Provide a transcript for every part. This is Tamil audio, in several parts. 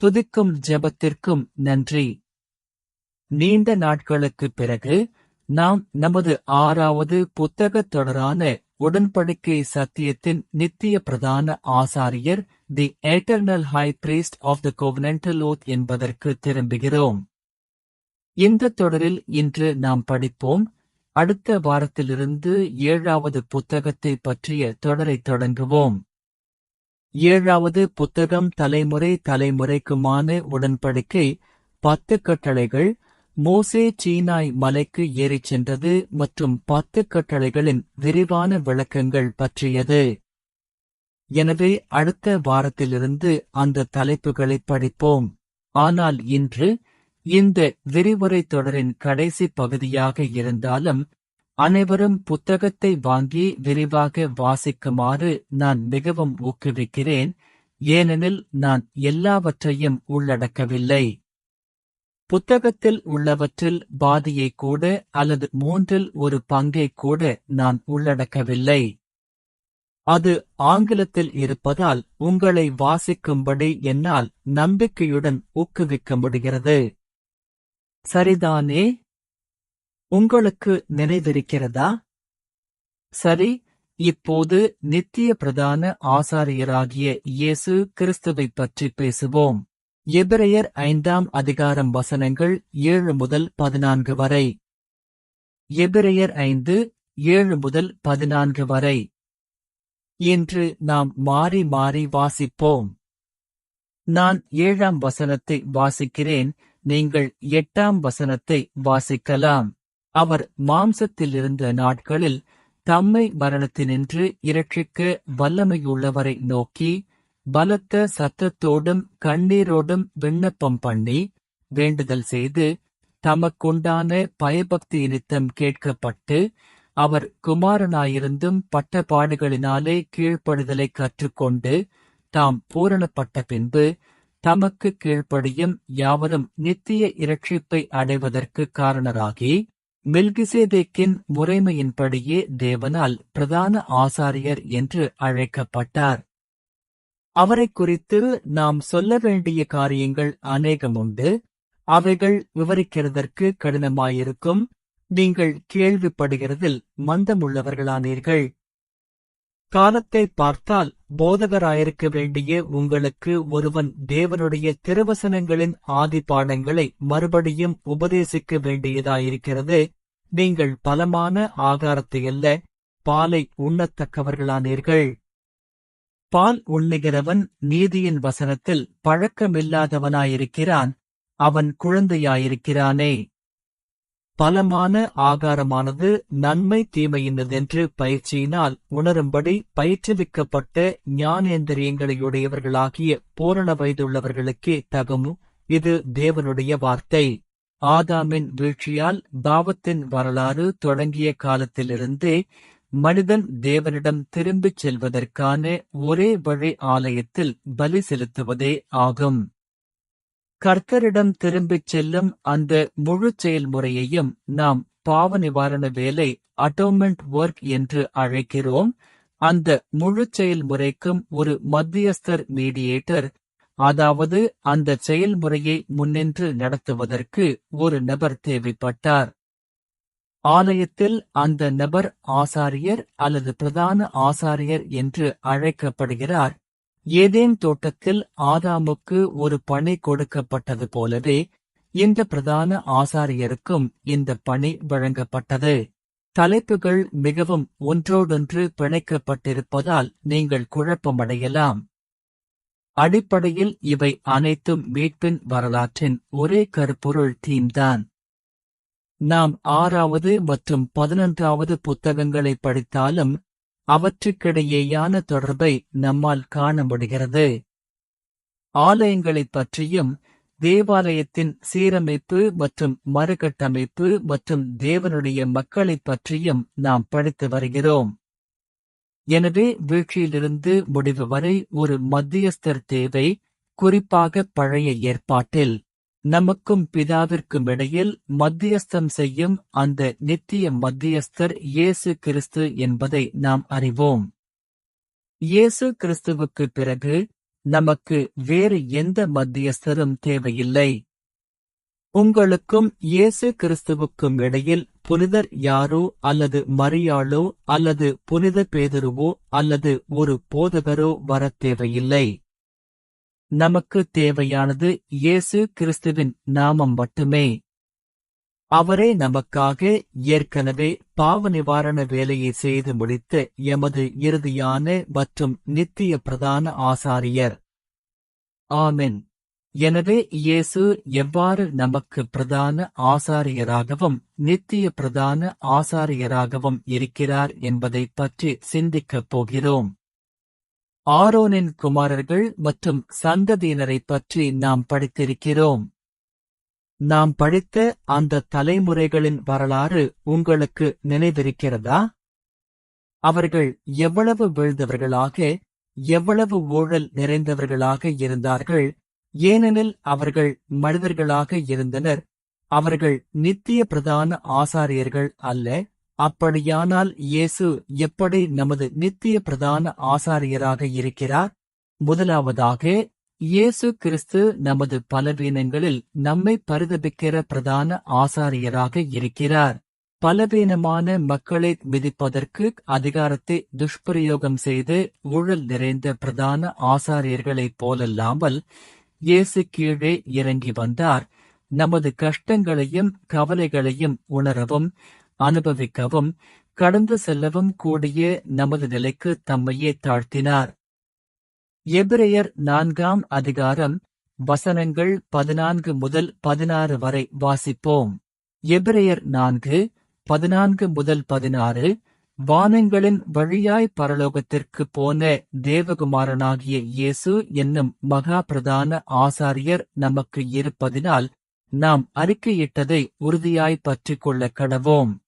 துதிக்கும் ஜெபத்திற்கும் நன்றி. நீண்ட நாட்களுக்குப் பிறகு நாம் நமது 6வது புத்தகத் தொடரான உடன்படிக்கை சத்தியத்தின் நித்திய பிரதான ஆசாரியர் the eternal high priest of the covenantal oath என்பதற்கு திரும்புகிறோம். இந்த தொடரில் இன்று நாம் படிப்போம். அடுத்த வாரத்திலிருந்து 7வது புத்தகத்தை பற்றிய தொடரைத் தொடங்குவோம். 7வது புத்தகம் தலைமுறை தலைமுறைக்குமான உடன்படிக்கை, 10 கட்டளைகள், மோசே சீனாய் மலைக்கு ஏறிச் சென்றது மற்றும் 10 கட்டளைகளின் விரிவான விளக்கங்கள் பற்றியது. எனவே அடுத்த வாரத்திலிருந்து அந்த தலைப்புகளைப் படிப்போம். ஆனால் இன்று இந்த விரிவுரை தொடரின் கடைசி பகுதியாக இருந்தாலும் அனைவரும் புத்தகத்தை வாங்கி விரிவாக வாசிக்குமாறு நான் மிகவும் ஊக்குவிக்கிறேன். ஏனெனில் நான் எல்லாவற்றையும் உள்ளடக்கவில்லை. புத்தகத்தில் உள்ளவற்றில் பாதியை கூட அல்லது 1/3 ஒரு பங்கை கூட நான் உள்ளடக்கவில்லை. அது ஆங்கிலத்தில் இருப்பதால் உங்களை வாசிக்கும்படி என்னால் நம்பிக்கையுடன் ஊக்குவிக்க முடிகிறது. சரிதானே? உங்களுக்கு நினைவிருக்கிறதா? சரி, இப்போது நித்திய பிரதான ஆசாரியராகிய இயேசு கிறிஸ்துவைப் பற்றி பேசுவோம். எபிரெயர் 5ஆம் அதிகாரம் வசனங்கள் 7 முதல் 14 வரை. எபிரெயர் 5, 7 முதல் 14 வரை. இன்று நாம் மாறி மாறி வாசிப்போம். நான் 7ஆம் வசனத்தை வாசிக்கிறேன், நீங்கள் 8ஆம் வசனத்தை வாசிக்கலாம். அவர் மாம்சத்திலிருந்த நாட்களில் தம்மை மரணத்தினின்று இரட்சிக்க வல்லமையுள்ளவரை நோக்கி பலத்த சத்தத்தோடும் கண்ணீரோடும் விண்ணப்பம் பண்ணி வேண்டுதல் செய்து தமக்குண்டான பயபக்தி நித்தம் கேட்கப்பட்டு அவர் குமாரனாயிருந்தும் பட்ட பாடுகளினாலே கீழ்ப்படிதலை கற்றுக்கொண்டு தாம் பூரணப்பட்ட பின்பு தமக்கு கீழ்ப்படியும் யாவரும் நித்திய இரட்சிப்பை அடைவதற்கு காரணராகி மெல்கிசேதேக்கின் முறைமையின்படியே தேவனால் பிரதான ஆசாரியர் என்று அழைக்கப்பட்டார். அவரைக் குறித்து நாம் சொல்ல வேண்டிய காரியங்கள் அநேகமுண்டு. அவைகள் விவரிக்கிறதற்கு கடினமாயிருக்கும். நீங்கள் கேள்விப்படுகிறதில் மந்தமுள்ளவர்களானீர்கள். காலத்தை பார்த்தால் போதகராயிருக்க வேண்டிய உங்களுக்கு ஒருவன் தேவனுடைய திருவசனங்களின் ஆதிபாடங்களை மறுபடியும் உபதேசிக்க வேண்டியதாயிருக்கிறது. நீங்கள் பலமான ஆகாரத்தையல்ல, பாலை உண்ணத்தக்கவர்களானீர்கள். பால் உண்ணுகிறவன் நீதியின் வசனத்தில் பழக்கமில்லாதவனாயிருக்கிறான், அவன் குழந்தையாயிருக்கிறானே. பலமான ஆகாரமானது நன்மை தீமையினதென்று பயிற்சியினால் உணரும்படி பயிற்றுவிக்கப்பட்ட ஞானேந்திரியங்களையுடையவர்களாகிய பூரண வயதுள்ளவர்களுக்கே தகும். இது தேவனுடைய வார்த்தை. ஆதாமின் வீழ்ச்சியால் பாவத்தின் வரலாறு தொடங்கிய காலத்திலிருந்தே மனிதன் தேவனிடம் திரும்பிச் செல்வதற்கான ஒரே வழி ஆலயத்தில் பலி செலுத்துவதே ஆகும். கர்த்தரிடம் திரும்பிச் செல்லும் அந்த முழு செயல்முறையையும் நாம் பாவ நிவாரண வேலை, அட்டோன்மென்ட் ஒர்க் என்று அழைக்கிறோம். அந்த முழு செயல்முறைக்கும் ஒரு மத்தியஸ்தர், மீடியேட்டர், அதாவது அந்த செயல்முறையை முன்னின்று நடத்துவதற்கு ஒரு நபர் தேவைப்பட்டார். ஆலயத்தில் அந்த நபர் ஆசாரியர் அல்லது பிரதான ஆசாரியர் என்று அழைக்கப்படுகிறார். ஏதேன் தோட்டத்தில் ஆதாமுக்கு ஒரு பணி கொடுக்கப்பட்டது போலவே இந்த பிரதான ஆசாரியருக்கும் இந்த பணி வழங்கப்பட்டது. தலைப்புகள் மிகவும் ஒன்றோடொன்று பிணைக்கப்பட்டிருப்பதால் நீங்கள் குழப்பமடையலாம். அடிப்படையில் இவை அனைத்தும் மீட்பின் வரலாற்றின் ஒரே கருப்பொருள் தீம்தான். நாம் 6வது மற்றும் 11வது புத்தகங்களை படித்தாலும் அவற்றுக்கிடையேயான தொடர்பை நம்மால் காண முடிகிறது. ஆலயங்களைப் பற்றியும் தேவாலயத்தின் சீரமைப்பு மற்றும் மறுகட்டமைப்பு மற்றும் தேவனுடைய மக்களைப் பற்றியும் நாம் படித்து வருகிறோம். எனவே வீழ்ச்சியிலிருந்து முடிவு வரை ஒரு மத்தியஸ்தர் தேவை. குறிப்பாக பழைய ஏற்பாட்டில் நமக்கும் பிதாவிற்கும் இடையில் மத்தியஸ்தம் செய்யும் அந்த நித்திய மத்தியஸ்தர் இயேசு கிறிஸ்து என்பதை நாம் அறிவோம். இயேசு கிறிஸ்துவுக்குப் பிறகு நமக்கு வேறு எந்த மத்தியஸ்தரும் தேவையில்லை. உங்களுக்கும் இயேசு கிறிஸ்துவுக்கும் இடையில் புனிதர் யாரோ அல்லது மரியாளோ அல்லது புனித பேதுருவோ அல்லது ஒரு போதகரோ வரத் தேவையில்லை. நமக்கு தேவையானது இயேசு கிறிஸ்துவின் நாமம் மட்டுமே. அவரே நமக்காக ஏற்கனவே பாவ நிவாரண வேலையை செய்து முடித்த எமது இறுதியான மற்றும் நித்திய பிரதான ஆசாரியர். ஆமென். எனவே இயேசு எவ்வாறு நமக்கு பிரதான ஆசாரியராகவும் நித்திய பிரதான ஆசாரியராகவும் இருக்கிறார் என்பதைப் பற்றி சிந்திக்கப் போகிறோம். ஆரோனின் குமாரர்கள் மற்றும் சந்ததியினரைப் பற்றி நாம் படித்திருக்கிறோம். நாம் படித்த அந்த தலைமுறைகளின் வரலாறு உங்களுக்கு நினைவிருக்கிறதா? அவர்கள் எவ்வளவு வீழ்ந்தவர்களாக, எவ்வளவு ஊழல் நிறைந்தவர்களாக இருந்தார்கள். ஏனெனில் அவர்கள் மனிதர்களாக இருந்தனர். அவர்கள் நித்திய பிரதான ஆசாரியர்கள் அல்ல. அப்படியானால் இயேசு எப்படி நமது நித்திய பிரதான ஆசாரியராக இருக்கிறார்? முதலாவதாக, இயேசு கிறிஸ்து நமது பலவீனங்களில் நம்மை பரிதபிக்கிற பிரதான ஆசாரியராக இருக்கிறார். பலவீனமான மக்களை மிதிப்பதற்கு அதிகாரத்தை துஷ்பிரயோகம் செய்து ஊழல் நிறைந்த பிரதான ஆசாரியர்களைப் போலல்லாமல் இயேசு கீழே இறங்கி வந்தார். நமது கஷ்டங்களையும் கவலைகளையும் உணரவும் அனுபவிக்கவும் கடந்து செல்லவும் கூடிய நமது நிலைக்கு தம்மையே தாழ்த்தினார். எபிரெயர் 4ஆம் அதிகாரம் வசனங்கள் 14 முதல் 16 வரை வாசிப்போம். எபிரெயர் 4:14 முதல் 16. வானங்களின் வழியாய் பரலோகத்திற்கு போன தேவகுமாரனாகிய இயேசு என்னும் மகா பிரதான ஆசாரியர் நமக்கு இருப்பதினால் நாம் அறிக்கையிட்டதை உறுதியாய் பற்றிக் கொள்ள கடவோம்.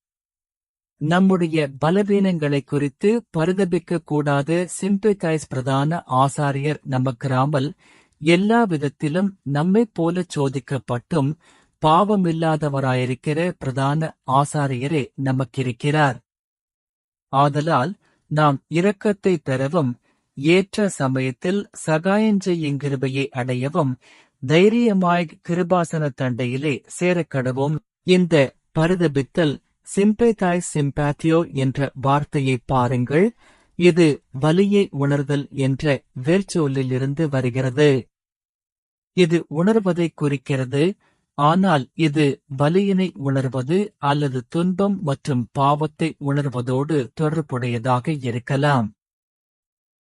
நம்முடைய பலவீனங்களைக் குறித்து பரிதபிக்கக் கூடாத சிம்பத்தைஸ் பிரதான ஆசாரியர் நமக்கிராமல் எல்லா விதத்திலும் நம்மைப் போலச் சோதிக்கப்பட்டும் பாவமில்லாதவராயிருக்கிற பிரதான ஆசாரியரே நமக்கிருக்கிறார். ஆதலால் நாம் இரக்கத்தை பெறவும் ஏற்ற சமயத்தில் சகாயஞ்செய்யும் கிருபையை அடையவும் தைரியமாய் கிருபாசன தண்டையிலே சேரக்கடவும். இந்த பரிதபித்தல் சிம்பேத்தியோ என்ற வார்த்தையை பாருங்கள். இது வலியை உணர்தல் என்ற வேர்ச்சொல்லிலிருந்து வருகிறது. இது உணர்வதை குறிக்கிறது. ஆனால் இது வலியினை உணர்வது அல்லது துன்பம் மற்றும் பாவத்தை உணர்வதோடு தொடர்புடையதாக இருக்கலாம்.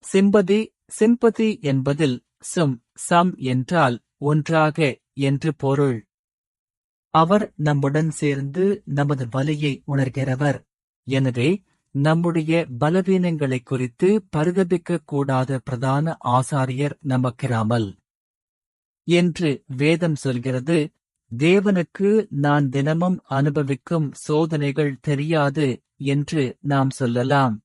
சிம்பதி என்பதில் சம் என்றால் ஒன்றாக என்று பொருள். அவர் நம்முடன் சேர்ந்து நமது வலியை உணர்கிறவர். எனவே நம்முடைய பலவீனங்களைக் குறித்து பரிதபிக்கக் கூடாத பிரதான ஆசாரியர் நமக்கிராமல் என்று வேதம் சொல்கிறது. தேவனுக்கு நான் தினமும் அனுபவிக்கும் சோதனைகள் தெரியாது என்று நாம் சொல்லலாம்.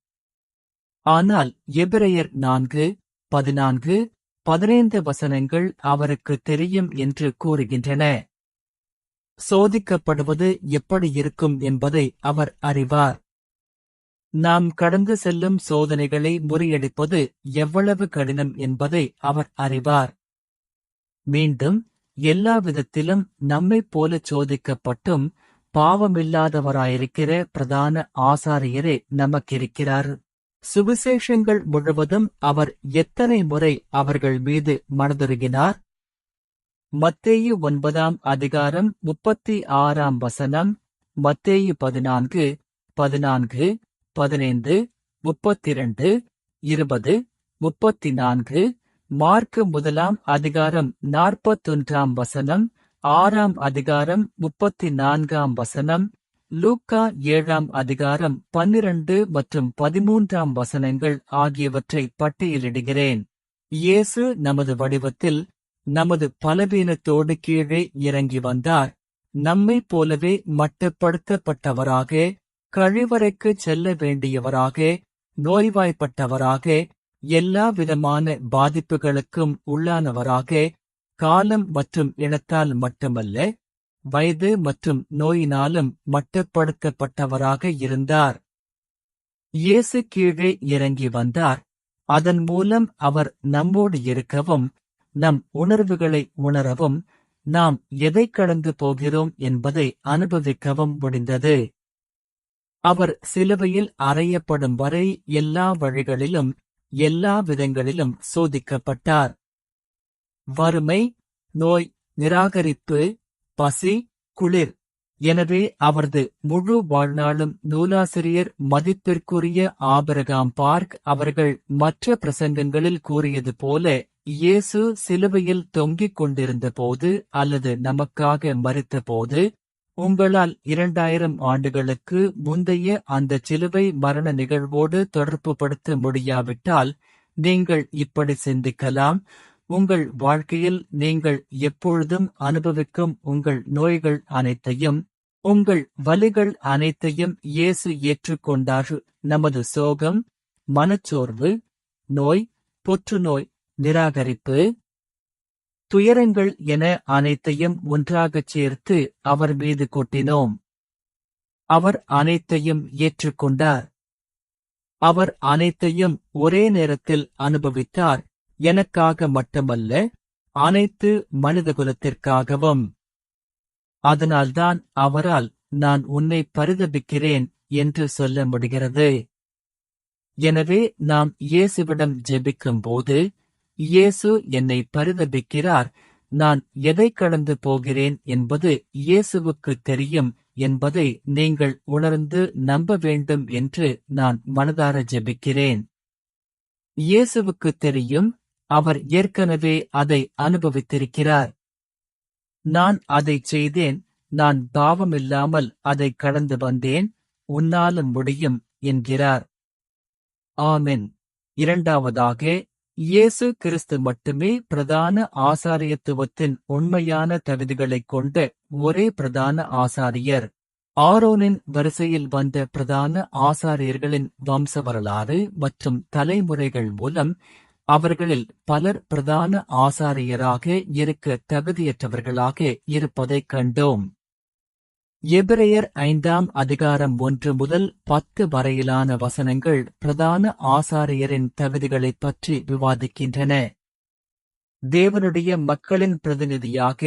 ஆனால் எபிரெயர் 4:14-15 வசனங்கள் அவருக்கு தெரியும் என்று கூறுகின்றன. சோதிக்கப்படுவது எப்படி இருக்கும் என்பதை அவர் அறிவார். நாம் கடந்து செல்லும் சோதனைகளை முறியடிப்பது எவ்வளவு கடினம் என்பதை அவர் அறிவார். மீண்டும் எல்லா விதத்திலும் நம்மைப் போலச் சோதிக்கப்பட்டும் பாவமில்லாதவராயிருக்கிற பிரதான ஆசாரியரே நமக்கிருக்கிறார். சுவிசேஷங்கள் முழுவதும் அவர் எத்தனை முறை அவர்கள் மீது மனதுருகினார்? மத்தேயு 9ஆம் அதிகாரம் 36ஆம் வசனம், மத்தேயு 14:14, 15, 32, 20, 34, மார்க்கு 1ஆம் அதிகாரம் 41ஆம் வசனம், 6ஆம் அதிகாரம் 34ஆம் வசனம், லூக்கா 7ஆம் அதிகாரம் 12 மற்றும் 13ஆம் வசனங்கள் ஆகியவற்றை பட்டியலிடுகிறேன். இயேசு நமது வடிவத்தில் நமது பலவீனத்தோடு கீழே இறங்கி வந்தார். நம்மைப் போலவே மட்டுப்படுத்தப்பட்டவராக, கழிவறைக்குச் செல்ல வேண்டியவராக, நோய்வாய்ப்பட்டவராக, எல்லா விதமான பாதிப்புகளுக்கும் உள்ளானவராக, காலம் மற்றும் இனத்தால் மட்டுமல்ல, வயது மற்றும் நோயினாலும் மட்டுப்படுத்தப்பட்டவராக இருந்தார். இயேசு கீழே இறங்கி வந்தார். அதன் மூலம் அவர் நம்மோடு இருக்கவும், நம் உணர்வுகளை உணரவும், நாம் எதைக் கடந்து போகிறோம் என்பதை அனுபவிக்கவும் முடிந்தது. அவர் சிலுவையில் அறையப்படும் வரை எல்லா வழிகளிலும், எல்லா விதங்களிலும் சோதிக்கப்பட்டார். வறுமை, நோய், நிராகரிப்பு, பசி, குளிர். எனவே அவரது முழு வாழ்நாளும் நூலாசிரியர் மதிப்பிற்குரிய ஆபிரகாம் பார்க் அவர்கள் மற்ற பிரசங்கங்களில் கூறியது போல, இயேசு சிலுவையில் தொங்கிக் கொண்டிருந்தபோது அல்லது நமக்காக மரித்தபோது, உங்களால் 2000 ஆண்டுகளுக்கு முந்தைய அந்த சிலுவை மரண நிகழ்வோடு தொடர்புபடுத்த முடியாவிட்டால், நீங்கள் இப்படி சிந்திக்கலாம்: உங்கள் வாழ்க்கையில் நீங்கள் எப்பொழுதும் அனுபவிக்கும் உங்கள் நோய்கள் அனைத்தையும், உங்கள் வலிகள் அனைத்தையும் இயேசு ஏற்றுக்கொண்டார். நமது சோகம், மனச்சோர்வு, நோய், புற்றுநோய், நிராகரிப்பு, துயரங்கள் என அனைத்தையும் ஒன்றாகச் சேர்த்து அவர் மீது கொட்டினோம். அவர் அனைத்தையும் ஏற்றுக்கொண்டார். அவர் அனைத்தையும் ஒரே நேரத்தில் அனுபவித்தார், எனக்காக மட்டுமல்ல, அனைத்து மனிதகுலத்திற்காகவும். அதனால்தான் அவரால் நான் உன்னை பரிதபிக்கிறேன் என்று சொல்ல முடிகிறது. எனவே நாம் இயேசுவிடம் ஜெபிக்கும்போது, இயேசு என்னை பரிதபிக்கிறார், நான் எதைக் கடந்து போகிறேன் என்பது இயேசுவுக்குத் தெரியும் என்பதை நீங்கள் உணர்ந்து நம்ப வேண்டும் என்று நான் மனதார ஜெபிக்கிறேன். இயேசுவுக்குத் தெரியும், அவர் ஏற்கனவே அதை அனுபவித்திருக்கிறார். நான் அதைச் செய்தேன், நான் பாவமில்லாமல் அதைக் கடந்து வந்தேன், உன்னாலும் முடியும் என்கிறார். ஆமென். இரண்டாவதாக, இயேசு கிறிஸ்து மட்டுமே பிரதான ஆசாரியத்துவத்தின் உண்மையான தகுதிகளைக் கொண்ட ஒரே பிரதான ஆசாரியர். ஆரோனின் வரிசையில் வந்த பிரதான ஆசாரியர்களின் வம்ச வரலாறு மற்றும் தலைமுறைகள் மூலம் அவர்களில் பலர் பிரதான ஆசாரியராக இருக்க தகுதியற்றவர்களாக இருப்பதைக் கண்டோம். எபிரெயர் 5ஆம் அதிகாரம் 1 முதல் 10 வரையிலான வசனங்கள் பிரதான ஆசாரியரின் தகுதிகளைப் பற்றி விவாதிக்கின்றன. தேவனுடைய மக்களின் பிரதிநிதியாக,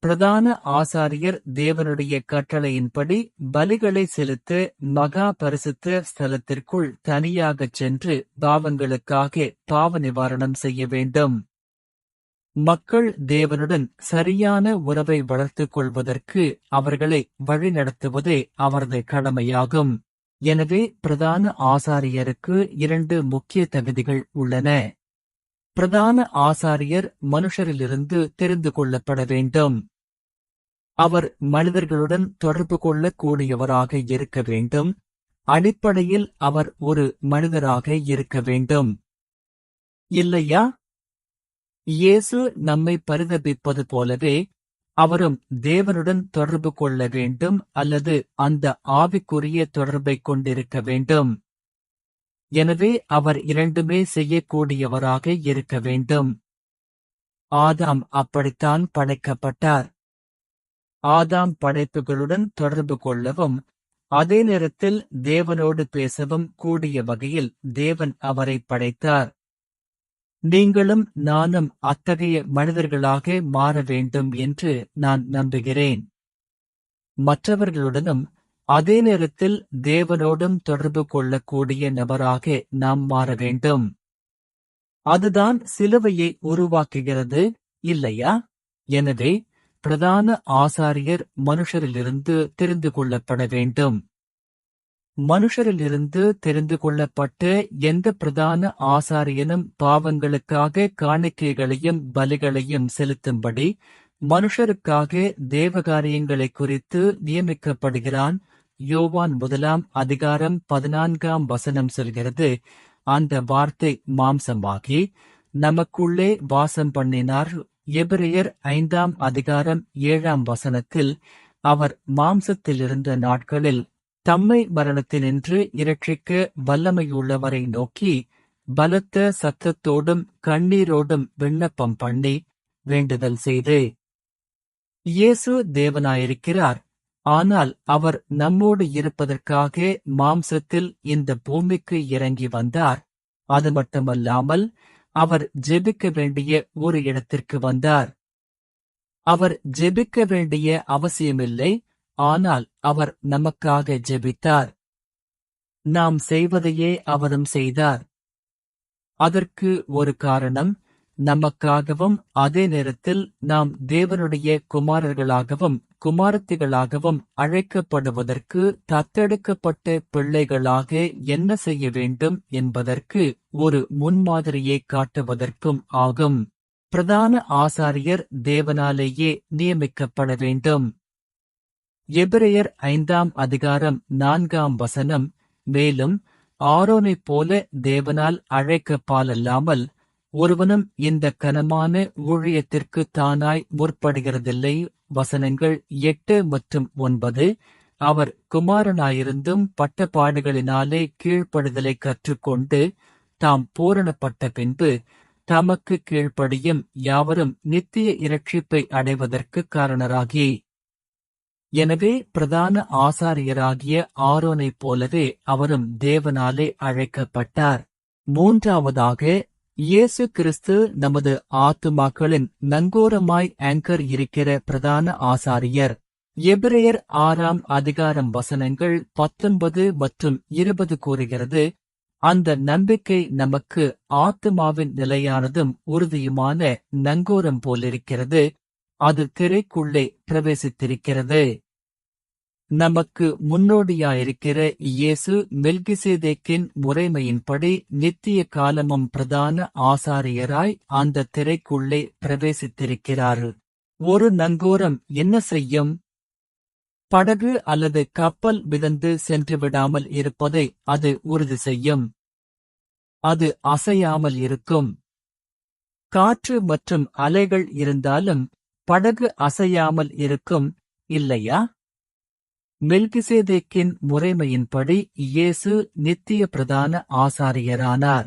பிரதான ஆசாரியர் தேவனுடைய கட்டளையின்படி பலிகளை செலுத்த மகா பரிசுத்த ஸ்தலத்திற்குள் தனியாகச் சென்று பாவங்களுக்காக பாவ நிவாரணம் செய்ய வேண்டும். மக்கள் தேவனுடன் சரியான உறவை வளர்த்துக் கொள்வதற்கு அவர்களை வழிநடத்துவதே அவரது கடமையாகும். எனவே பிரதான ஆசாரியருக்கு 2 முக்கிய தகுதிகள் உள்ளன. பிரதான ஆசாரியர் மனுஷரிலிருந்து தெரிந்து கொள்ளப்பட வேண்டும். அவர் மனிதர்களுடன் தொடர்பு கொள்ளக்கூடியவராக இருக்க வேண்டும். அடிப்படையில் அவர் ஒரு மனிதராக இருக்க வேண்டும். இல்லையா? இயேசு நம்மை பரிதபிப்பது போலவே, அவரும் தேவனுடன் தொடர்பு கொள்ள வேண்டும் அல்லது அந்த ஆவிக்குரிய தொடர்பைக் கொண்டிருக்க வேண்டும். எனவே அவர் இரண்டுமே செய்யக்கூடியவராக இருக்க வேண்டும். ஆதாம் அப்படித்தான் படைக்கப்பட்டார். ஆதாம் படைப்புகளுடன் தொடர்பு கொள்ளவும், அதே நேரத்தில் தேவனோடு பேசவும் கூடிய வகையில் தேவன் அவரை படைத்தார். நீங்களும் நானும் அத்தகைய மனிதர்களாக மாற வேண்டும் என்று நான் நம்புகிறேன். மற்றவர்களுடனும் அதே நேரத்தில் தேவனோடும் தொடர்பு கொள்ளக்கூடிய நபராக நாம் மாற வேண்டும். அதுதான் சிலுவையை உருவாக்குகிறது, இல்லையா? எனவே பிரதான ஆசாரியர் மனுஷரிலிருந்து தெரிந்து கொள்ளப்பட வேண்டும். மனுஷரிலிருந்து தெரிந்து கொள்ளப்பட்ட எந்த பிரதான ஆசாரியனும் பாவங்களுக்காக காணிக்கைகளையும் பலிகளையும் செலுத்தும்படி மனுஷருக்காக தேவகாரியங்களை குறித்து நியமிக்கப்படுகிறான். யோவான் 1ஆம் அதிகாரம் 14ஆம் வசனம் சொல்கிறது, அந்த வார்த்தை மாம்சமாகி நமக்குள்ளே வாசம் பண்ணினார். எபிரெயர் 5ஆம் அதிகாரம் 7ஆம் வசனத்தில், அவர் மாம்சத்திலிருந்த நாட்களில் தம்மை மரணத்தினின்று இரட்சிக்க வல்லமையுள்ளவரை நோக்கி பலத்த சத்தத்தோடும் கண்ணீரோடும் விண்ணப்பம் பண்ணி வேண்டுதல் செய்து. இயேசு தேவனாயிருக்கிறார், ஆனால் அவர் நம்மோடு இருப்பதற்காக மாம்சத்தில் இந்த பூமிக்கு இறங்கி வந்தார். அது மட்டுமல்லாமல் அவர் ஜெபிக்க வேண்டிய ஒரு இடத்திற்கு வந்தார். அவர் ஜெபிக்க வேண்டிய அவசியமில்லை, ஆனால் அவர் நமக்காக ஜெபித்தார். நாம் செய்வதையே அவரும் செய்தார். அதற்கு ஒரு காரணம், நமக்காகவும் அதே நேரத்தில் நாம் தேவனுடைய குமாரர்களாகவும் குமாரத்திகளாகவும் அழைக்கப்படுவதற்கு தத்தெடுக்கப்பட்ட பிள்ளைகளாக என்ன செய்ய வேண்டும் என்பதற்கு ஒரு முன்மாதிரியை காட்டுவதற்கும் ஆகும். பிரதான ஆசாரியர் தேவனாலேயே நியமிக்கப்பட வேண்டும். எபிரெயர் 5:4 மேலும் ஆரோனைப் போல தேவனால் அழைக்கப்பாலல்லாமல் ஒருவனும் இந்த கனமான ஊழியத்திற்கு தானாய் முற்படுகிறதில்லை. வசனங்கள் 8 மற்றும் 9. அவர் குமாரனாயிருந்தும் பட்டப்பாடுகளினாலே கீழ்ப்படுதலை கற்றுக்கொண்டு தாம் பூரணப்பட்ட பின்பு தமக்கு கீழ்ப்படியும் யாவரும் நித்திய இரட்சிப்பை அடைவதற்கு காரணராகி. எனவே பிரதான ஆசாரியராகிய ஆரோனைப் போலவே அவரும் தேவனாலே அழைக்கப்பட்டார். மூன்றாவதாக, இயேசு கிறிஸ்து நமது ஆத்துமாக்களின் நங்கூரமாய் ஆங்கர் இருக்கிற பிரதான ஆசாரியர். எபிரெயர் 6 வசனங்கள் 19 மற்றும் 20 கூறுகிறது, அந்த நம்பிக்கை நமக்கு ஆத்துமாவின் நிலையானதும் உறுதியுமான நங்கூரம் போலிருக்கிறது. அது திரைக்குள்ளே பிரவேசித்திருக்கிறது. நமக்கு முன்னோடியாயிருக்கிற இயேசு மெல்கிசேதேக்கின் முறைமையின்படி நித்திய காலமும் பிரதான ஆசாரியராய் அந்த திரைக்குள்ளே பிரவேசித்திருக்கிறார். ஒரு நங்கூரம் என்ன செய்யும்? படகு அல்லது கப்பல் மிதந்து சென்று விடாமல் இருப்பதை அது உறுதி செய்யும். அது அசையாமல் இருக்கும். காற்று மற்றும் அலைகள் இருந்தாலும் படகு அசையாமல் இருக்கும், இல்லையா? மெல்கிசேதேக்கின் முறைமையின்படி இயேசு நித்திய பிரதான ஆசாரியரானார்.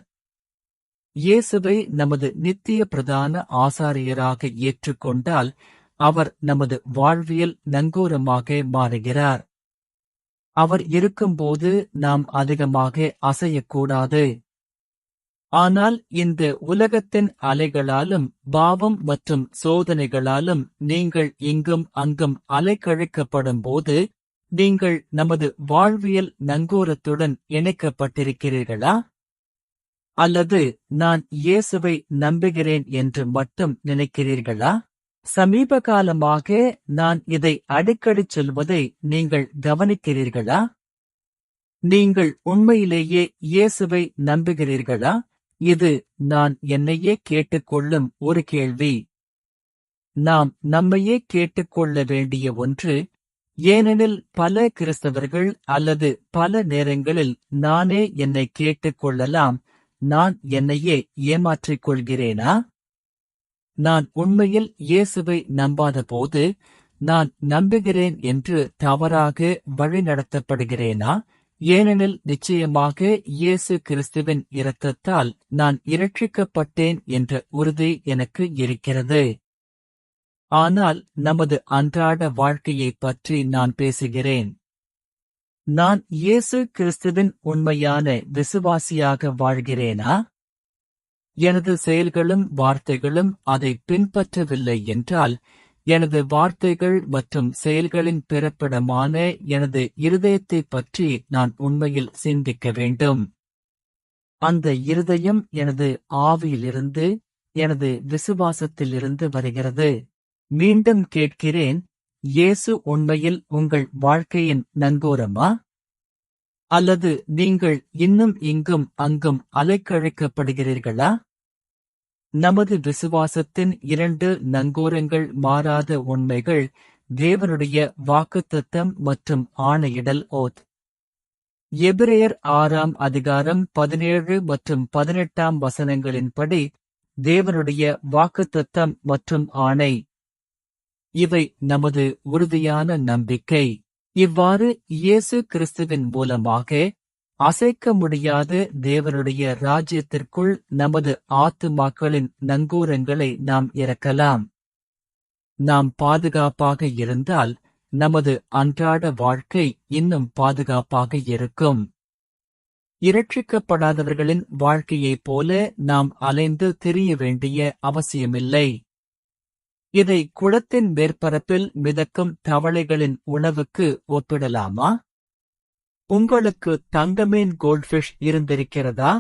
இயேசுவை நமது நித்திய பிரதான ஆசாரியராக ஏற்றுக்கொண்டால் அவர் நமது வாழ்வியல் நங்கூரமாக மாறுகிறார். அவர் இருக்கும்போது நாம் அதிகமாக அசையக்கூடாது. ஆனால் இந்த உலகத்தின் அலைகளாலும் பாவம் மற்றும் சோதனைகளாலும் நீங்கள் இங்கும் அங்கும் அலைக்கழிக்கப்படும் போது நீங்கள் நமது வாழ்வியல் நங்கூரத்துடன் இணைக்கப்பட்டிருக்கிறீர்களா? அல்லது நான் இயேசுவை நம்புகிறேன் என்று மட்டும் நினைக்கிறீர்களா? சமீப காலமாக நான் இதை அடிக்கடி சொல்வதை நீங்கள் கவனிக்கிறீர்களா? நீங்கள் உண்மையிலேயே இயேசுவை நம்புகிறீர்களா? இது நான் என்னையே கேட்டுக்கொள்ளும் ஒரு கேள்வி. நாம் நம்மையே கேட்டுக்கொள்ள வேண்டிய ஒன்று. ஏனெனில் பல கிறிஸ்தவர்கள் அல்லது பல நேரங்களில் நானே என்னை கேட்டுக்கொள்ளலாம், நான் என்னையே ஏமாற்றிக் கொள்கிறேனா? நான் உண்மையில் இயேசுவை நம்பாத போது நான் நம்புகிறேன் என்று தவறாக வழிநடத்தப்படுகிறேனா? ஏனெனில் நிச்சயமாக இயேசு கிறிஸ்துவின் இரத்தத்தால் நான் இரட்சிக்கப்பட்டேன் என்ற உறுதி எனக்கு இருக்கிறது. ஆனால் நமது அன்றாட வாழ்க்கையைப் பற்றி நான் பேசுகிறேன். நான் இயேசு கிறிஸ்துவின் உண்மையான விசுவாசியாக வாழ்கிறேனா? எனது செயல்களும் வார்த்தைகளும் அதை பின்பற்றவில்லை என்றால், எனது வார்த்தைகள் மற்றும் செயல்களின் பிறப்பிடமான எனது இருதயத்தைப் பற்றி நான் உண்மையில் சிந்திக்க வேண்டும். அந்த இருதயம் எனது ஆவியிலிருந்து, எனது விசுவாசத்திலிருந்து வருகிறது. மீண்டும் கேட்கிறேன், இயேசு உண்மையில் உங்கள் வாழ்க்கையின் நங்கூரமா? அல்லது நீங்கள் இன்னும் இங்கும் அங்கும் அலைக்கழிக்கப்படுகிறீர்களா? நமது விசுவாசத்தின் 2 நங்கூரங்கள் மாறாத உண்மைகள் தேவனுடைய வாக்குத்தத்தம் மற்றும் ஆணையிடல் ஓத். எபிரெயர் 6:17 மற்றும் 18 வசனங்களின்படி தேவனுடைய வாக்குத்தத்தம் மற்றும் ஆணை. இவை நமது உறுதியான நம்பிக்கை. இவ்வாறு இயேசு கிறிஸ்துவின் மூலமாக அசைக்க முடியாத தேவனுடைய ராஜ்யத்திற்குள் நமது ஆத்துமாக்களின் நங்கூரங்களை நாம் இறக்கலாம். நாம் பாதுகாப்பாக இருந்தால் நமது அன்றாட வாழ்க்கை இன்னும் பாதுகாப்பாக இருக்கும். இரட்சிக்கப்படாதவர்களின் வாழ்க்கையைப் போல நாம் அலைந்து திரிய வேண்டிய அவசியமில்லை. இதை குளத்தின் மேற்பரப்பில் மிதக்கும் தவளைகளின் உணவுக்கு ஒப்பிடலாமா? உங்களுக்கு தங்கமீன் கோல்ட்ஃபிஷ் இருந்திருக்கிறதா?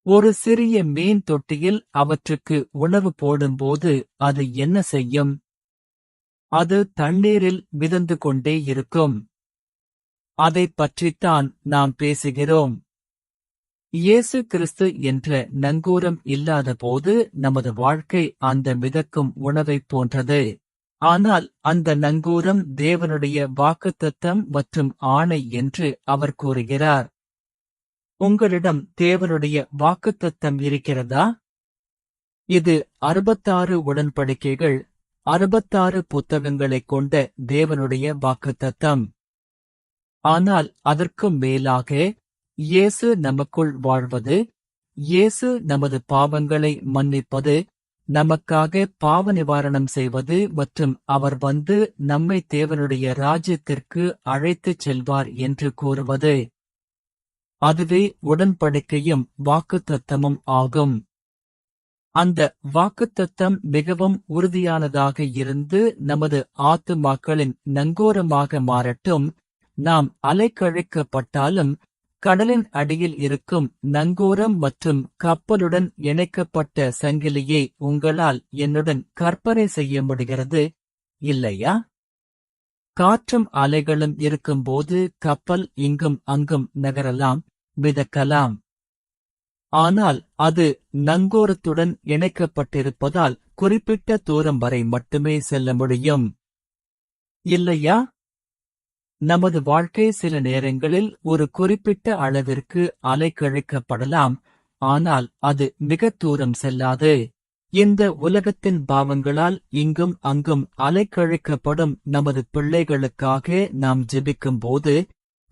ஒரு சிறிய மீன் தொட்டியில் அவற்றுக்கு உணவு போடும்போது அது என்ன செய்யும்? அது தண்ணீரில் மிதந்து கொண்டே இருக்கும். அதைப் பற்றித்தான் நாம் பேசுகிறோம். இயேசு கிறிஸ்து என்ற நங்கூரம் இல்லாதபோது நமது வாழ்க்கை அந்த மிதக்கும் உணவைப் போன்றது. ஆனால் அந்த நங்கூரம் தேவனுடைய வாக்குத்தத்தம் மற்றும் ஆணை என்று அவர் கூறுகிறார். உங்களிடம் தேவனுடைய வாக்குத்தத்தம் இருக்கிறதா? இது 66 உடன்படிக்கைகள், 66 புத்தகங்களைக் கொண்ட தேவனுடைய வாக்குத்தத்தம். ஆனால் அதற்கும் மேலாக இயேசு நமக்குள் வாழ்வது, இயேசு நமது பாவங்களை மன்னிப்பது, நமக்காக பாவ நிவாரணம் செய்வது மற்றும் அவர் வந்து நம்மை தேவனுடைய ராஜ்யத்திற்கு அழைத்துச் செல்வார் என்று கூறுவது. அதுவே உடன்படிக்கையும் வாக்குத்தத்தமும் ஆகும். அந்த வாக்குத்தத்தம் மிகவும் உறுதியானதாக இருந்து நமது ஆத்துமாக்களின் நங்கூரமாக மாறட்டும். நாம் அலைக்கழிக்கப்பட்டாலும் கடலின் அடியில் இருக்கும் நங்கூரம் மற்றும் கப்பலுடன் இணைக்கப்பட்ட சங்கிலியை உங்களால் என்னுடன் கற்பனை செய்ய முடிகிறது, இல்லையா? காற்றும் அலைகளும் இருக்கும்போது கப்பல் இங்கும் அங்கும் நகரலாம், மிதக்கலாம். ஆனால் அது நங்கூரத்துடன் இணைக்கப்பட்டிருப்பதால் குறிப்பிட்ட தூரம் வரை மட்டுமே செல்ல முடியும், இல்லையா? நமது வாழ்க்கை சில நேரங்களில் ஒரு குறிப்பிட்ட அளவிற்கு அலைக்கழிக்கப்படலாம், ஆனால் அது மிகத் தூரம் செல்லாது. இந்த உலகத்தின் பாவங்களால் இங்கும் அங்கும் அலைக்கழிக்கப்படும் நமது பிள்ளைகளுக்காக நாம் ஜெபிக்கும்போது,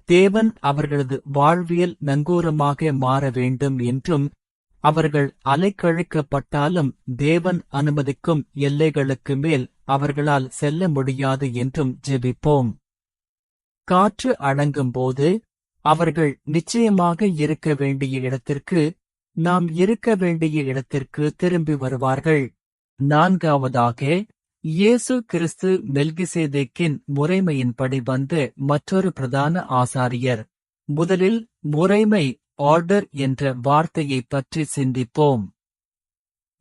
தேவன் அவர்களது வாழ்வியல் நங்கூரமாக மாற வேண்டும் என்றும், அவர்கள் அலைக்கழிக்கப்பட்டாலும் தேவன் அனுமதிக்கும் எல்லைகளுக்கு மேல் அவர்களால் செல்ல முடியாது என்றும் ஜெபிப்போம். காற்று அடங்கும்போது அவர்கள் நிச்சயமாக இருக்க வேண்டிய இடத்திற்கு, நாம் இருக்க வேண்டிய இடத்திற்கு திரும்பி வருவார்கள். நான்காவதாக, இயேசு கிறிஸ்து மெல்கிசேதேக்கின் முறைமையின்படி வந்த மற்றொரு பிரதான ஆசாரியர். முதலில் முறைமை, ஆர்டர் என்ற வார்த்தையைப் பற்றி சிந்திப்போம்.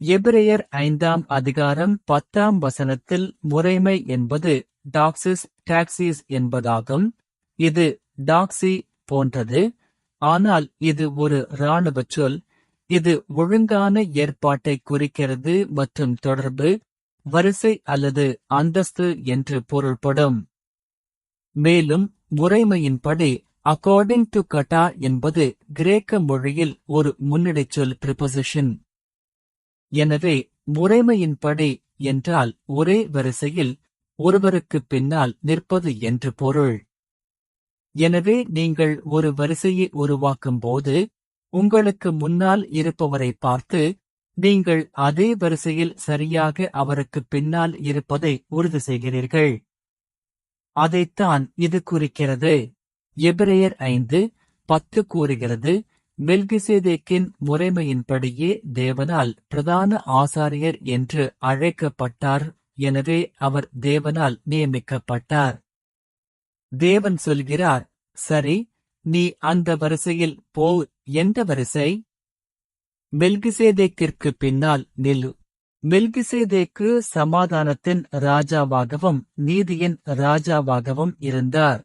எபிரேயர் 5ஆம் அதிகாரம் 10ஆம் வசனத்தில் முறைமை என்பது டாக்சிஸ், டாக்சிஸ் என்பதாகும். இது டாக்சி போன்றது, ஆனால் இது ஒரு இராணுவச் சொல். இது ஒழுங்கான ஏற்பாட்டை குறிக்கிறது மற்றும் தொடர்பு, வரிசை அல்லது அந்தஸ்து என்று பொருள்படும். மேலும் முறைமையின்படி அக்கார்டிங் டு கட்டா என்பது கிரேக்க மொழியில் ஒரு முன்னிடைச்சொல் ப்ரிபொசிஷன். எனவே முறைமையின்படி என்றால் ஒரே வரிசையில் ஒருவருக்குப் பின்னால் நிற்பது என்று பொருள். எனவே நீங்கள் ஒரு வரிசையை உருவாக்கும்போது உங்களுக்கு முன்னால் இருப்பவரை பார்த்து நீங்கள் அதே வரிசையில் சரியாக அவருக்குப் பின்னால் இருப்பதை உறுதி செய்கிறீர்கள். அதைத்தான் இது குறிக்கிறது. எபிரேயர் 5:10 கூறுகிறது, மெல்கிசேதேக்கின் முறைமையின்படியே தேவனால் பிரதான ஆசாரியர் என்று அழைக்கப்பட்டார். எனவே அவர் தேவனால் நியமிக்கப்பட்டார். தேவன் சொல்கிறார், சரி, நீ அந்த வரிசையில் போ. எந்த வரிசை? மெல்கிசேதேக்கிற்கு பின்னால் நில்லு. மெல்கிசேதேக்கு சமாதானத்தின் ராஜாவாகவும் நீதியின் ராஜாவாகவும் இருந்தார்.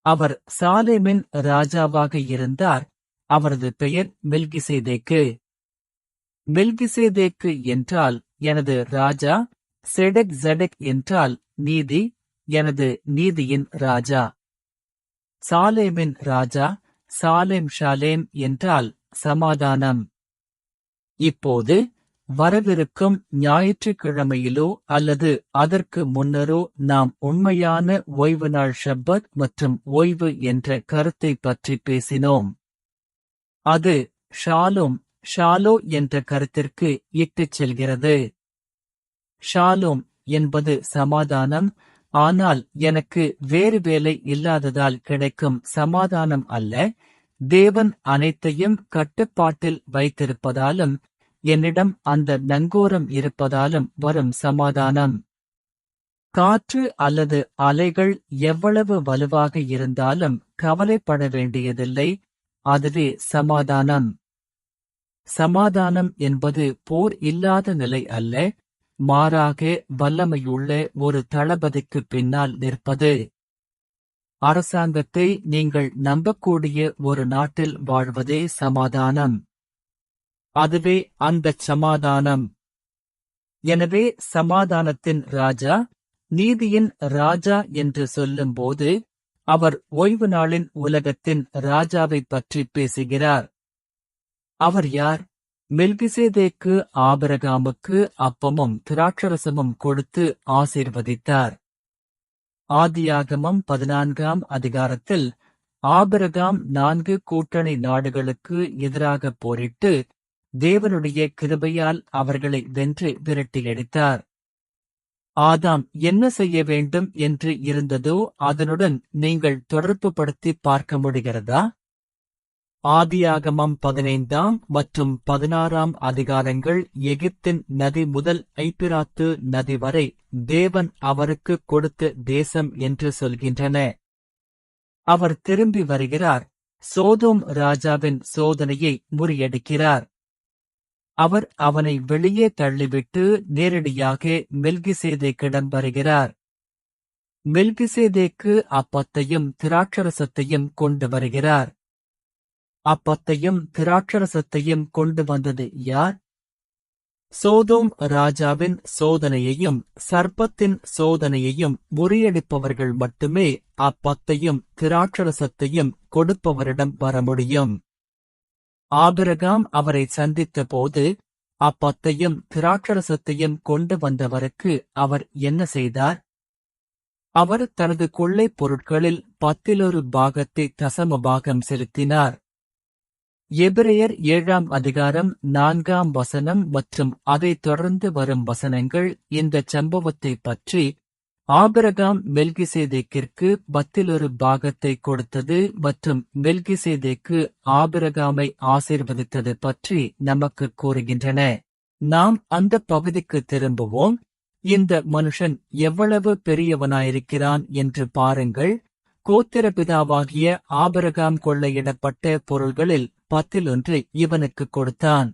அவர் சாலேமின் ராஜாவாக இருந்தார். அவரது பெயர் மெல்கிசேதேக்கு. மெல்கிசேதேக்கு என்றால் எனது ராஜா, செடெக் ஜெடெக் என்றால் நீதி, எனது நீதியின் ராஜா. சாலேமின் ராஜா, சாலேம் ஷாலேம் என்றால் சமாதானம். இப்போது வரவிருக்கும் ஞாயிற்றுக்கிழமையிலோ அல்லது அதற்கு முன்னரோ நாம் உண்மையான ஓய்வு நாள் ஷப்பத் மற்றும் ஓய்வு என்ற கருத்தைப் பற்றி பேசினோம். அது ஷாலோம், ஷாலோ என்ற கருத்திற்கு இட்டுச் செல்கிறது. ஷாலோம் என்பது சமாதானம், ஆனால் எனக்கு வேறு வேலை இல்லாததால் கிடைக்கும் சமாதானம் அல்ல. தேவன் அனைத்தையும் கட்டுப்பாட்டில் வைத்திருப்பதாலும் என்னிடம் அந்த நங்கூரம் இருப்பதாலும் வரும் சமாதானம். காற்று அல்லது அலைகள் எவ்வளவு வலுவாக இருந்தாலும் கவலைப்பட வேண்டியதில்லை, அதுவே சமாதானம். சமாதானம் என்பது போர் இல்லாத நிலை அல்ல, மாறாக வல்லமையுள்ள ஒரு தளபதிக்கு பின்னால் நிற்பது. அரசாங்கத்தை நீங்கள் நம்பக்கூடிய ஒரு நாட்டில் வாழ்வதே சமாதானம். அதுவே அந்தச் சமாதானம். எனவே சமாதானத்தின் ராஜா, நீதியின் ராஜா என்று சொல்லும்போது அவர் ஓய்வு நாளின் உலகத்தின் ராஜாவைப் பற்றி பேசுகிறார். அவர் யார்? மெல்கிசேதேக்கு ஆபிரகாமுக்கு அப்பமும் திராட்சரசமும் கொடுத்து ஆசீர்வதித்தார். ஆதியாகமம் 14ஆம் அதிகாரத்தில் ஆபிரகாம் 4 கூட்டணி நாடுகளுக்கு எதிராக போரிட்டு தேவனுடைய கிருபையால் அவர்களை வென்று விரட்டியடித்தார். ஆதாம் என்ன செய்ய வேண்டும் என்று இருந்ததோ அதனுடன் நீங்கள் தொடர்புபடுத்தி பார்க்க முடிகிறதா? ஆதியாகமம் 15ஆம் மற்றும் 16ஆம் அதிகாரங்கள் எகிப்தின் நதி முதல் ஐப்பிராத்து நதி வரை தேவன் அவருக்கு கொடுத்த தேசம் என்று சொல்கின்றன. அவர் திரும்பி வருகிறார், சோதோம் ராஜாவின் சோதனையை முறியடிக்கிறார். அவர் அவனை வெளியே தள்ளிவிட்டு நேரடியாக மெல்கிசேதேக்கிடம் வருகிறார். மெல்கிசேதேக்கு அப்பத்தையும் திராட்சரசத்தையும் கொண்டு வருகிறார். அப்பத்தையும் திராட்சரசத்தையும் கொண்டு வந்தது யார்? சோதோம் ராஜாவின் சோதனையையும் சர்ப்பத்தின் சோதனையையும் முறியடிப்பவர்கள் மட்டுமே அப்பத்தையும் திராட்சரசத்தையும் கொடுப்பவரிடம் வர முடியும். ஆபிரகாம் அவரை சந்தித்த போது அப்பத்தையும் திராட்சரசத்தையும் கொண்டு வந்தவருக்கு அவர் என்ன செய்தார்? அவர் தனது கொள்ளைப் பொருட்களில் 10 பாகத்தை தசம பாகம் செலுத்தினார். எபிரெயர் 7ஆம் அதிகாரம் 4ஆம் வசனம் மற்றும் அதைத் தொடர்ந்து வரும் வசனங்கள் இந்தச் சம்பவத்தைப் பற்றி ஆபிரகாம் மெல்கிசேதேக்கிற்கு 10 பாகத்தை கொடுத்தது மற்றும் மெல்கிசேதேக்கு ஆபிரகாமை ஆசீர்வதித்தது பற்றி நமக்கு கூறுகின்றன. நாம் அந்த பகுதிக்கு திரும்புவோம். இந்த மனுஷன் எவ்வளவு பெரியவனாயிருக்கிறான் என்று பாருங்கள். கோத்திரபிதாவாகிய ஆபிரகாம் கொள்ளையிடப்பட்ட பொருள்களில் 10 இவனுக்கு கொடுத்தான்.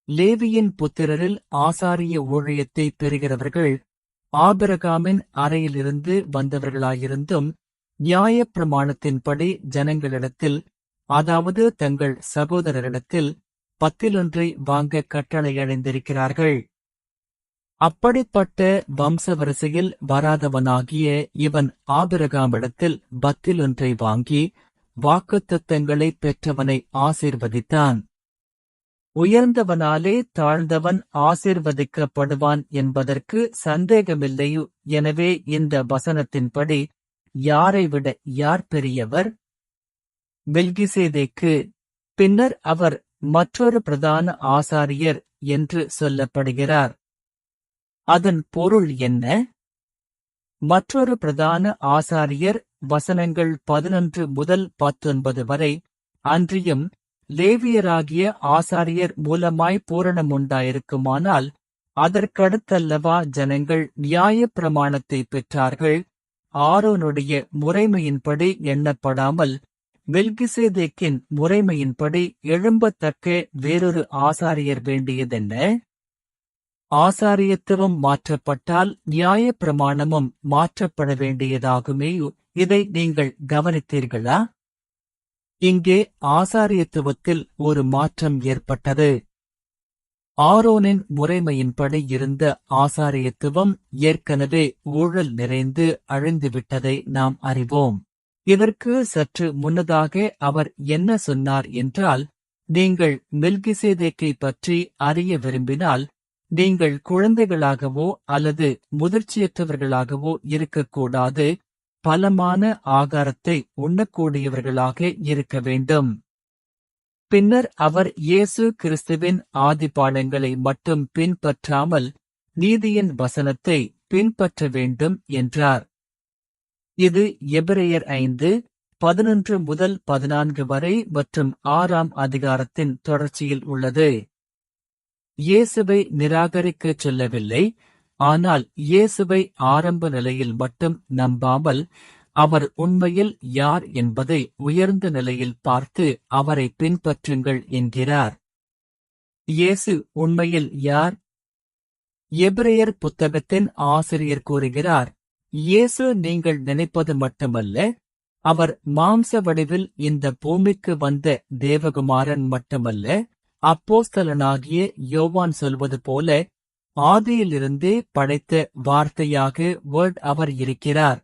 லேவியின் புத்திரரில் ஆசாரிய ஊழியத்தை பெறுகிறவர்கள் ஆபிரகாமின் அறையிலிருந்து வந்தவர்களாயிருந்தும் நியாயப்பிரமாணத்தின்படி ஜனங்களிடத்தில், அதாவது தங்கள் சகோதரரிடத்தில் 10 வாங்க கட்டளையடைந்திருக்கிறார்கள். அப்படிப்பட்ட வம்சவரிசையில் வராதவனாகிய இவன் ஆபிரகாமிடத்தில் 10 வாங்கி வாக்குத்தத்தங்களை பெற்றவனை ஆசீர்வதித்தான். உயர்ந்தவனாலே தாழ்ந்தவன் ஆசீர்வதிக்கப்படுவான் என்பதற்கு சந்தேகமில்லை. எனவே இந்த வசனத்தின்படி யாரை விட யார் பெரியவர்? மெல்கிசேதேக்கு. பின்னர் அவர் மற்றொரு பிரதான ஆசாரியர் என்று சொல்லப்படுகிறார். அதன் பொருள் என்ன? மற்றொரு பிரதான ஆசாரியர் வசனங்கள் 11 முதல் 19 வரை. அன்றியும் லேவியராகிய ஆசாரியர் மூலமாய் பூரணமுண்டாயிருக்குமானால் அதற்கடுத்தல்லவா ஜனங்கள் நியாயப்பிரமாணத்தை பெற்றார்கள். ஆரோனுடைய முறைமையின்படி எண்ணப்படாமல் மெல்கிசேதேக்கின் முறைமையின்படி எழும்பத்தக்க வேறொரு ஆசாரியர் வேண்டியதென்ன? ஆசாரியத்துவம் மாற்றப்பட்டால் நியாயப்பிரமாணமும் மாற்றப்பட வேண்டியதாகுமே. இதை நீங்கள் கவனித்தீர்களா? இங்கே ஆசாரியத்துவத்தில் ஒரு மாற்றம் ஏற்பட்டது. ஆரோனின் முறைமையின்படி இருந்த ஆசாரியத்துவம் ஏற்கனவே ஊழல் நிறைந்து அழிந்துவிட்டதை நாம் அறிவோம். இதற்கு சற்று முன்னதாக அவர் என்ன சொன்னார் என்றால், நீங்கள் மெல்கிசேதேக்கை பற்றி அறிய விரும்பினால் நீங்கள் குழந்தைகளாகவோ அல்லது முதிர்ச்சியற்றவர்களாகவோ இருக்கக்கூடாது, பலமான ஆகாரத்தை உண்ணக்கூடியவர்களாக இருக்க வேண்டும். பின்னர் அவர் இயேசு கிறிஸ்துவின் ஆதிபாடங்களை மட்டும் பின்பற்றாமல் நீதியின் வசனத்தை பின்பற்ற வேண்டும் என்றார். இது எபிரெயர் 5, 11 முதல் 14 வரை மற்றும் 6ஆம் அதிகாரத்தின் தொடர்ச்சியில் உள்ளது. இயேசுவை நிராகரிக்கச் சொல்லவில்லை, ஆனால் இயேசுவை ஆரம்ப நிலையில் மட்டும் நம்பாமல், அவர் உண்மையில் யார் என்பதை உயர்ந்த நிலையில் பார்த்து அவரை பின்பற்றுங்கள் என்கிறார். இயேசு உண்மையில் யார்? எபிரேயர் புத்தகத்தின் ஆசிரியர் கூறுகிறார், இயேசு நீங்கள் நினைப்பது மட்டுமல்ல, அவர் மாம்ச வடிவில் இந்த பூமிக்கு வந்த தேவகுமாரன் மட்டுமல்ல, அப்போஸ்தலனாகிய யோவான் சொல்வது போல, ஆதியிலிருந்தே படைத்த வார்த்தையாக வேர்ட் அவர் இருக்கிறார்.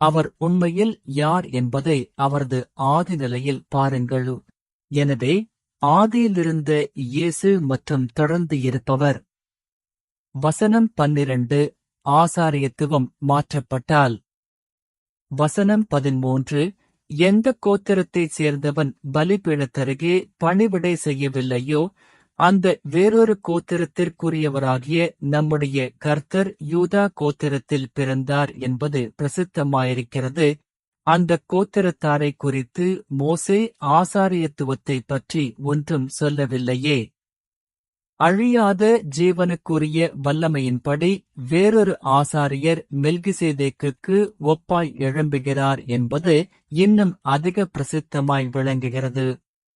அவர் உண்மையில் யார் என்பதை அவரது ஆதி நிலையில் பாருங்கள். எனவே, ஆதியிலிருந்த இயேசு மற்றும் தொடர்ந்து இருப்பவர். வசனம் 12 ஆசாரியத்துவம் மாற்றப்பட்டால். வசனம் 13 எந்த கோத்திரத்தைச் சேர்ந்தவன் பலிபீடத்தருகே பணிவிடை செய்யவில்லையோ, அந்த வேறொரு கோத்திரத்திற்குரியவராகிய நம்முடைய கர்த்தர் யூதா கோத்திரத்தில் பிறந்தார் என்பது பிரசித்தமாயிருக்கிறது. அந்த கோத்திரத்தாரை குறித்து மோசே ஆசாரியத்துவத்தைப் பற்றி ஒன்றும் சொல்லவில்லையே. அழியாத ஜீவனுக்குரிய வல்லமையின்படி வேறொரு ஆசாரியர் மெல்கிசேதேக்குக்கு ஒப்பாய் எழும்புகிறார் என்பது இன்னும் அதிக பிரசித்தமாய் விளங்குகிறது.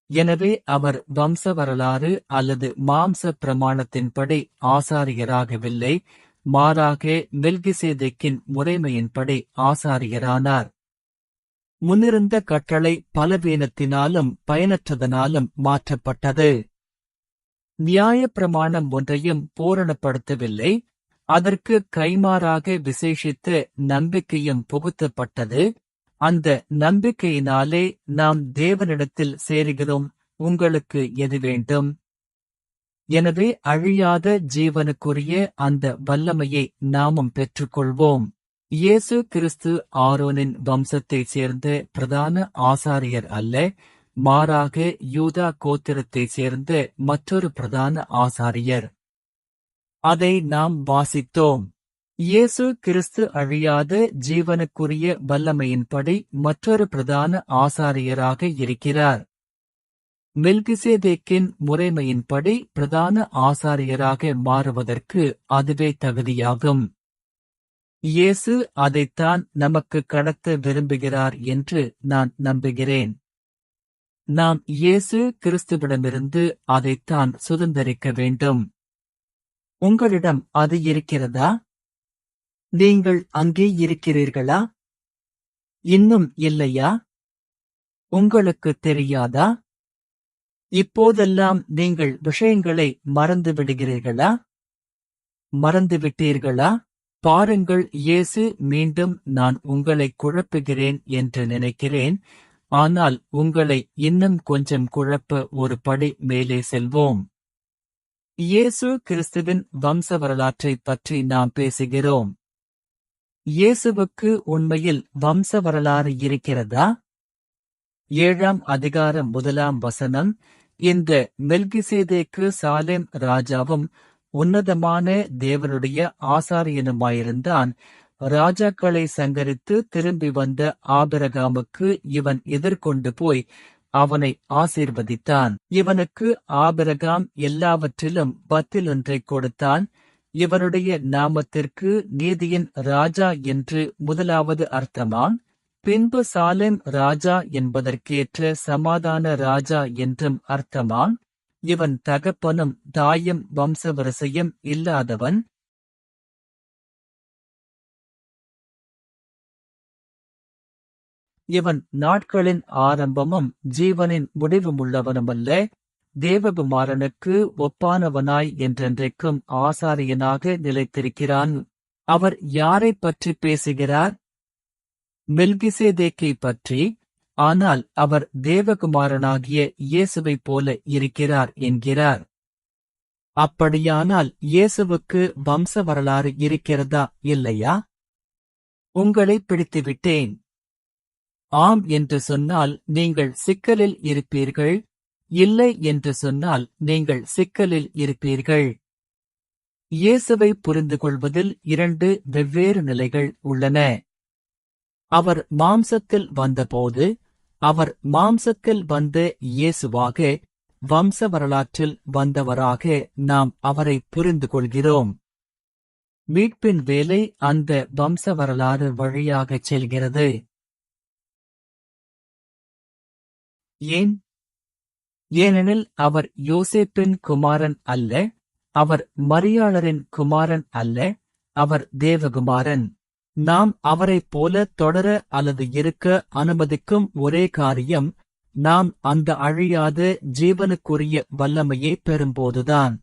எனவே அவர் வம்ச வரலாறு அல்லது மாம்ச பிரமாணத்தின்படி ஆசாரியராகவில்லை, மாறாக மெல்கிசேதேக்கின் முறைமையின்படி ஆசாரியரானார். முன்னிருந்த கட்டளை பலவீனத்தினாலும் பயனற்றதனாலும் மாற்றப்பட்டது. நியாயப்பிரமாணம் ஒன்றையும் பூரணப்படுத்தவில்லை, அதற்கு கைமாறாக விசேஷித்த நம்பிக்கையும் புகுத்தப்பட்டது. அந்த நம்பிக்கையினாலே நாம் தேவனிடத்தில் சேருகிறோம். உங்களுக்கு எது வேண்டும்? எனவே அழியாத ஜீவனுக்குரிய அந்த வல்லமையை நாமும் பெற்றுக்கொள்வோம். இயேசு கிறிஸ்து ஆரோனின் வம்சத்தைச் சேர்ந்த பிரதான ஆசாரியர் அல்ல, மாறாக யூதா கோத்திரத்தைச் சேர்ந்த மற்றொரு பிரதான ஆசாரியர். அதை நாம் வாசித்தோம். இயேசு கிறிஸ்து அழியாத ஜீவனுக்குரிய வல்லமையின்படி மற்றொரு பிரதான ஆசாரியராக இருக்கிறார். மெல்கிசேதேக்கின் முறைமையின்படி பிரதான ஆசாரியராக மாறுவதற்கு அதுவே தகுதியாகும். இயேசு அதைத்தான் நமக்கு கடத்த விரும்புகிறார் என்று நான் நம்புகிறேன். நாம் இயேசு கிறிஸ்துவிடமிருந்து அதைத்தான் சுதந்தரிக்க வேண்டும். உங்களிடம் அது இருக்கிறதா? நீங்கள் அங்கே இருக்கிறீர்களா? இன்னும் இல்லையா? உங்களுக்கு தெரியாதா? இப்போதெல்லாம் நீங்கள் விஷயங்களை மறந்துவிடுகிறீர்களா? மறந்துவிட்டீர்களா? பாருங்கள், இயேசு மீண்டும் நான் உங்களை குழப்புகிறேன் என்று நினைக்கிறேன், ஆனால் உங்களை இன்னும் கொஞ்சம் குழப்ப ஒரு படி மேலே செல்வோம். இயேசு கிறிஸ்துவின் வம்ச வரலாற்றைப் பற்றி நாம் பேசுகிறோம். இயேசுவுக்கு உண்மையில் வம்ச வரலாறு இருக்கிறதா? 7ஆம் அதிகாரம் 1ஆம் வசனம், இந்த மெல்கிசேதேக்கு சாலேம் ராஜாவும் உன்னதமான தேவனுடைய ஆசாரியனுமாயிருந்தான். ராஜாக்களை சங்கரித்து திரும்பி வந்த ஆபிரகாமுக்கு இவன் எதிர்கொண்டு போய் அவனை ஆசீர்வதித்தான். இவனுக்கு ஆபிரகாம் எல்லாவற்றிலும் 10 கொடுத்தான். இவனுடைய நாமத்திற்கு நீதியின் ராஜா என்று முதலாவது அர்த்தமாம். பின்பு சாலேம் ராஜா என்பதற்கேற்ற சமாதான ராஜா என்றும் அர்த்தமாம். இவன் தகப்பனும் தாயும் வம்சவரிசையும் இல்லாதவன். இவன் நாட்களின் ஆரம்பமும் ஜீவனின் முடிவுமுள்ளவனுமல்ல, தேவகுமாரனுக்கு ஒப்பானவனாய் என்றென்றைக்கும் ஆசாரியனாக நிலைத்திருக்கிறான். அவர் யாரைப் பற்றி பேசுகிறார்? மெல்கிசேதேக்கை பற்றி. ஆனால் அவர் தேவகுமாரனாகிய இயேசுவைப் போல இருக்கிறார் என்கிறார். அப்படியானால் இயேசுவுக்கு வம்ச வரலாறு இருக்கிறதா இல்லையா? உங்களை பிடித்துவிட்டேன். ஆம் என்று சொன்னால் நீங்கள் சிக்கலில் இருப்பீர்கள், இல்லை என்று சொன்னால் நீங்கள் சிக்கலில் இருப்பீர்கள். இயேசுவை புரிந்து கொள்வதில் இரண்டு வெவ்வேறு நிலைகள் உள்ளன. அவர் மாம்சத்தில் வந்தபோது, அவர் மாம்சத்தில் வந்த இயேசுவாக, வம்ச வரலாற்றில் வந்தவராக நாம் அவரை புரிந்து கொள்கிறோம். மீட்பின் வேலை அந்த வம்ச வரலாறு வழியாகச் செல்கிறது. ஏன்? ஏனெனில் அவர் யோசேப்பின் குமாரன் அல்ல, அவர் மரியாளரின் குமாரன் அல்ல, அவர் தேவகுமாரன். நாம் அவரைப் போல தொடர அல்லது இருக்க அனுமதிக்கும் ஒரே காரியம், நாம் அந்த அழியாத ஜீவனுக்குரிய வல்லமையை பெறும்போதுதான்.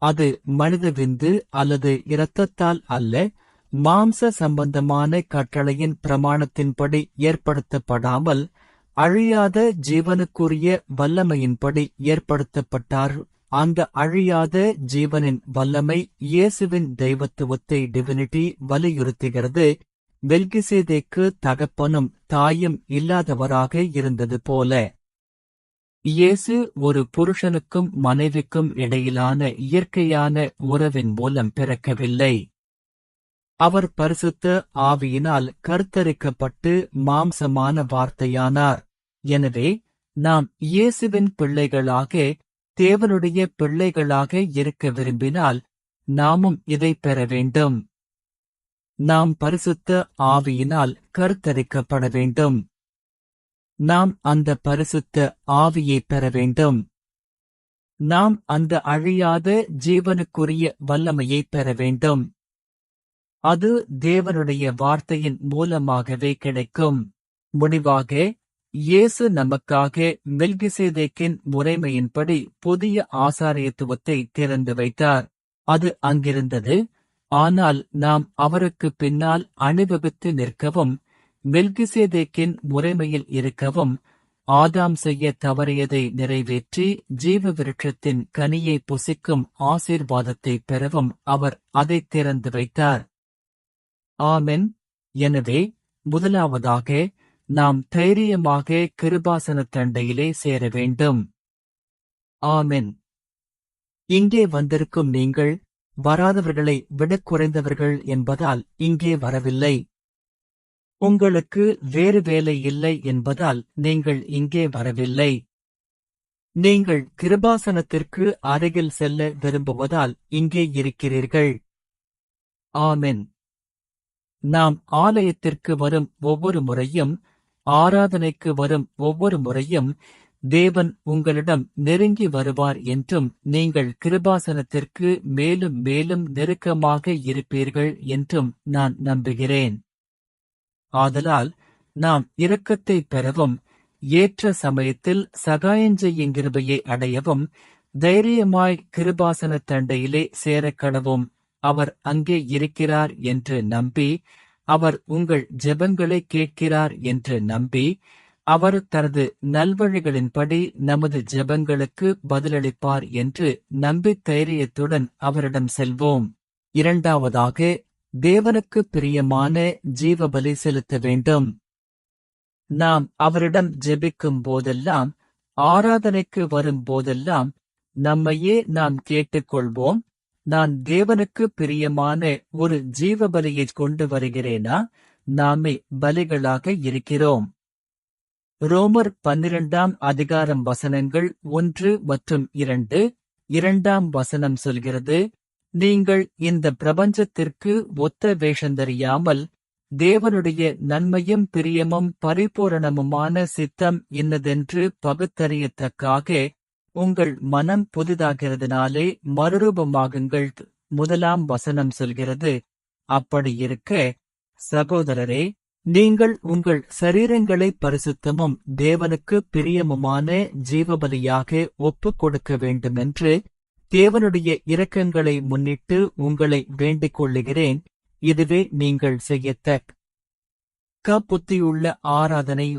அது மனித விந்து அல்லது இரத்தத்தால் அல்ல, மாம்ச சம்பந்தமான கட்டளையின் பிரமாணத்தின்படி ஏற்படுத்தப்படாமல், அழியாத ஜீவனுக்குரிய வல்லமையின்படி ஏற்படுத்தப்பட்டார். அந்த அழியாத ஜீவனின் வல்லமை இயேசுவின் தெய்வத்துவத்தை டிவினிட்டி வலியுறுத்துகிறது. மெல்கிசேதேக்கு தகப்பனும் தாயும் இல்லாதவராக இருந்தது போல, இயேசு ஒரு புருஷனுக்கும் மனைவிக்கும் இடையிலான இயற்கையான உறவின் மூலம் பிறக்கவில்லை. அவர் பரிசுத்த ஆவியினால் கருத்தரிக்கப்பட்டு மாம்சமான வார்த்தையானார். எனவே நாம் இயேசுவின் பிள்ளைகளாக, தேவனுடைய பிள்ளைகளாக இருக்க விரும்பினால் நாமும் இதை பெற வேண்டும். நாம் பரிசுத்த ஆவியினால் கருத்தரிக்கப்பட வேண்டும். நாம் அந்த பரிசுத்த ஆவியை பெற வேண்டும். நாம் அந்த அழியாத ஜீவனுக்குரிய வல்லமையை பெற வேண்டும். அது தேவனுடைய வார்த்தையின் மூலமாகவே கிடைக்கும். முடிவாக, இயேசு நமக்காக மெல்கிசேதேக்கின் முறைமையின்படி புதிய ஆசாரியத்துவத்தை திறந்து வைத்தார். அது அங்கிருந்தது, ஆனால் நாம் அவருக்கு பின்னால் அணிவகுத்து நிற்கவும், மெல்கிசேதேக்கின் முறைமையில் இருக்கவும், ஆதாம் செய்ய தவறியதை நிறைவேற்றி ஜீவ விருட்சத்தின் கனியை புசிக்கும் ஆசீர்வாதத்தை பெறவும் அவர் அதை திறந்து வைத்தார். ஆமென். எனவே முதலாவதாக நாம் தைரியமாக கிருபாசனத் தண்டையிலே சேர வேண்டும். ஆமென். இங்கே வந்திருக்கும் நீங்கள் வராதவர்களை விடக் குறைந்தவர்கள் என்பதால் இங்கே வரவில்லை. உங்களுக்கு வேறு வேலை இல்லை என்பதால் நீங்கள் இங்கே வரவில்லை. நீங்கள் கிருபாசனத்திற்கு அருகில் செல்ல விரும்புவதால் இங்கே இருக்கிறீர்கள். ஆமென். நாம் ஆலயத்திற்கு வரும் ஒவ்வொரு முறையும், ஆராதனைக்கு வரும் ஒவ்வொரு முறையும் தேவன் உங்களிடம் நெருங்கி வருவார் என்றும், நீங்கள் கிருபாசனத்திற்கு மேலும் மேலும் நெருக்கமாக இருப்பீர்கள் என்றும் நான் நம்புகிறேன். ஆதலால் நாம் இரக்கத்தை பெறவும், ஏற்ற சமயத்தில் சகாயஞ்செய்யும் கிருபையை அடையவும், தைரியமாய் கிருபாசனத் தண்டையிலே சேரக்கடவும் அவர் அங்கே இருக்கிறார் என்று நம்பி, அவர் உங்கள் ஜெபங்களை கேட்கிறார் என்று நம்பி, அவர் தனது நல்வழிகளின்படி நமது ஜெபங்களுக்கு பதிலளிப்பார் என்று நம்பி தைரியத்துடன் அவரிடம் செல்வோம். இரண்டாவதாக, தேவனுக்கு பிரியமான ஜீவபலி செலுத்த வேண்டும். நாம் அவரிடம் ஜெபிக்கும் போதெல்லாம், ஆராதனைக்கு வரும் போதெல்லாம் நம்மையே நாம் கேட்டுக்கொள்வோம், நான் தேவனுக்கு பிரியமான ஒரு ஜீவபலியைக் கொண்டு வருகிறேனா? நாமே பலிகளாக இருக்கிறோம். ரோமர் 12ஆம் அதிகாரம் வசனங்கள் 1 மற்றும் 2, 2ஆம் வசனம் சொல்கிறது, நீங்கள் இந்த பிரபஞ்சத்திற்கு ஒத்த வேஷந்தறியாமல், தேவனுடைய நன்மையும் பிரியமும் பரிபூரணமுமான சித்தம் இன்னதென்று பகுத்தறியத்தக்காக உங்கள் மனம் புதிதாகிறதுனாலே மறுரூபமாகுங்கள். 1ஆம் வசனம் சொல்கிறது, அப்படியிருக்க சகோதரரே, நீங்கள் உங்கள் சரீரங்களை பரிசுத்தமும் தேவனுக்கு பிரியமுமான ஜீவபலியாக ஒப்புக் கொடுக்க வேண்டுமென்று தேவனுடைய இரக்கங்களை முன்னிட்டு உங்களை வேண்டிக் கொள்ளுகிறேன். இதுவே நீங்கள் செய்யத்தக்க புத்தியுள்ள ஆராதனை.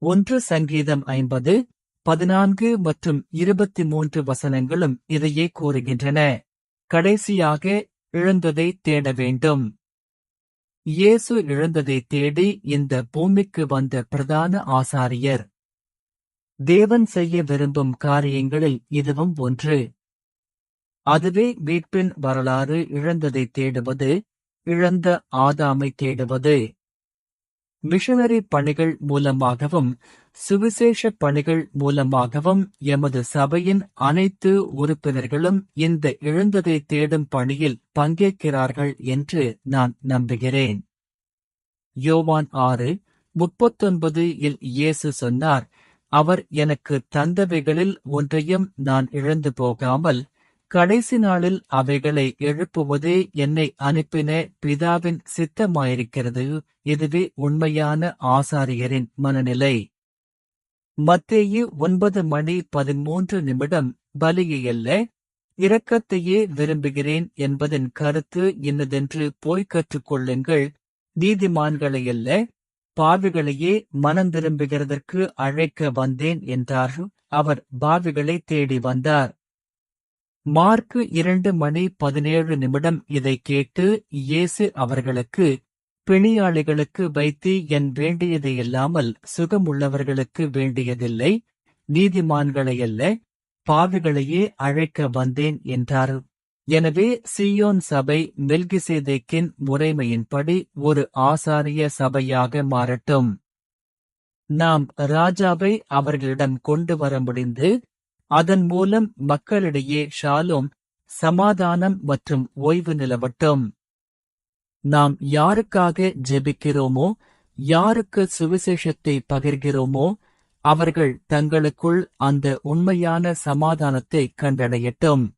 1 சங்கீதம் 50, 14 மற்றும் 23 வசனங்களும் இதையே கூறுகின்றன. கடைசியாக, இழந்ததை தேட வேண்டும். இயேசு இழந்ததை தேடி இந்த பூமிக்கு வந்த பிரதான ஆசாரியர். தேவன் செய்ய விரும்பும் காரியங்களில் இதுவும் ஒன்று. அதுவே மீட்பின் வரலாறு. இழந்ததை தேடுவது, இழந்த ஆதாமை தேடுவது. மிஷனரி பணிகள் மூலமாகவும் சுவிசேஷ பணிகள் மூலமாகவும் எமது சபையின் அனைத்து உறுப்பினர்களும் இந்த இழந்ததை தேடும் பணியில் பங்கேற்கிறார்கள் என்று நான் நம்புகிறேன். யோவான் 6:39 இல் இயேசு சொன்னார், அவர் எனக்கு தந்தவைகளில் ஒன்றையும் நான் இழந்து போகாமல் கடைசி நாளில் அவைகளை எழுப்புவதே என்னை அனுப்பின பிதாவின் சித்தமாயிருக்கிறது. இதுவே உண்மையான ஆசாரியரின் மனநிலை. மத்தேயு 9:13 பலியல்ல, இரக்கத்தையே விரும்புகிறேன் என்பதன் கருத்து இன்னதென்று போய்க் கற்றுக்கொள்ளுங்கள். நீதிமான்களையல்ல, பாவிகளையே மனந்திரும்புகிறதற்கு அழைக்க வந்தேன் என்றார். அவர் பாவிகளை தேடி வந்தார். மார்க்கு 2:17 இதைக் கேட்டு இயேசு அவர்களுக்கு, பிணியாளிகளுக்கு வைத்தியன் வேண்டியதையல்லாமல் சுகமுள்ளவர்களுக்கு வேண்டியதில்லை, நீதிமான்களையல்ல, பாவிகளையே அழைக்க வந்தேன் என்றார். எனவே சீயோன் சபை மெல்கிசேதேக்கின் முறைமையின்படி ஒரு ஆசாரிய சபையாக மாறட்டும். நாம் ராஜாவை அவர்களிடம் கொண்டு வர முடிந்து, அதன் மூலம் மக்களிடையே ஷாலோம், சமாதானம் மற்றும் ஓய்வு நிலவட்டும். நாம் யாருக்காக ஜெபிக்கிறோமோ, யாருக்கு சுவிசேஷத்தை பகிர்கிறோமோ, அவர்கள் தங்களுக்குள் அந்த உண்மையான சமாதானத்தை கண்டடையட்டும்.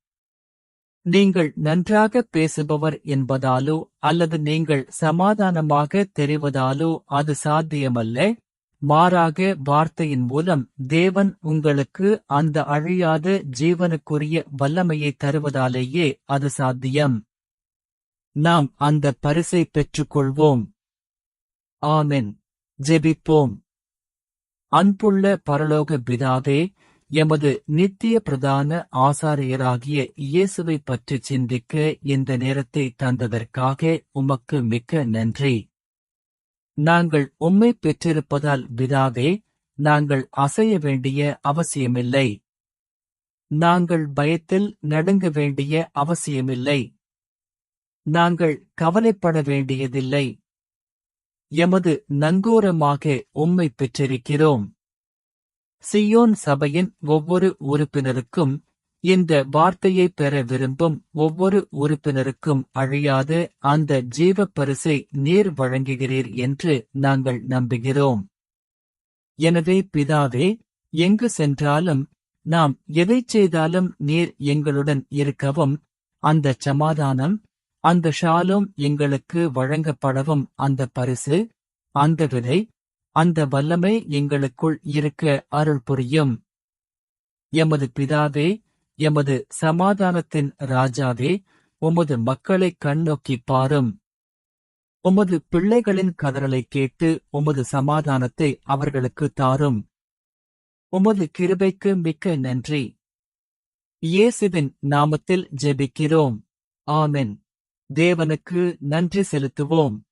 நீங்கள் நன்றாக பேசுபவர் என்பதாலோ அல்லது நீங்கள் சமாதானமாக தெரிவதாலோ அது சாத்தியமல்ல. மாறாக வார்த்தையின் மூலம் தேவன் உங்களுக்கு அந்த அழியாத ஜீவனுக்குரிய வல்லமையை தருவதாலேயே அது சாத்தியம். நாம் அந்த பரிசை பெற்றுக்கொள்வோம். ஆமென். ஜெபிப்போம். அன்புள்ள பரலோக பிதாவே, எமது நித்திய பிரதான ஆசாரியராகிய இயேசுவை பற்றி சிந்திக்க இந்த நேரத்தை தந்ததற்காக உமக்கு மிக்க நன்றி. நாங்கள் உம்மை பெற்றிருப்பதால் பிதாவே, நாங்கள் அசைய வேண்டிய அவசியமில்லை. நாங்கள் பயத்தில் நடுங்க வேண்டிய அவசியமில்லை. நாங்கள் கவலைப்பட வேண்டியதில்லை. எமது நங்கூரமாக உம்மை பெற்றிருக்கிறோம். சீயோன் சபையின் ஒவ்வொரு உறுப்பினருக்கும், இந்த வார்த்தையை பெற விரும்பும் ஒவ்வொரு உறுப்பினருக்கும் அழியாத அந்த ஜீவப் பரிசை நீர் வழங்குகிறீர் என்று நாங்கள் நம்புகிறோம். எனவே பிதாவே, எங்கு சென்றாலும், நாம் எதைச் செய்தாலும் நீர் எங்களுடன் இருக்கவும், அந்த சமாதானம், அந்த ஷாலோம் எங்களுக்கு வழங்கப்படவும் அந்த பரிசு, அந்த விதை, அந்த வல்லமை எங்களுக்குள் இருக்க அருள் புரியும். எமது பிதாவே, எமது சமாதானத்தின் ராஜாவே, உமது மக்களை கண்ணோக்கிப் பாரும். உமது பிள்ளைகளின் கதறலைக் கேட்டு உமது சமாதானத்தை அவர்களுக்கு தாரும். உமது கிருபைக்கு மிக்க நன்றி. இயேசுவின் நாமத்தில் ஜெபிக்கிறோம். ஆமென். தேவனுக்கு நன்றி செலுத்துவோம்.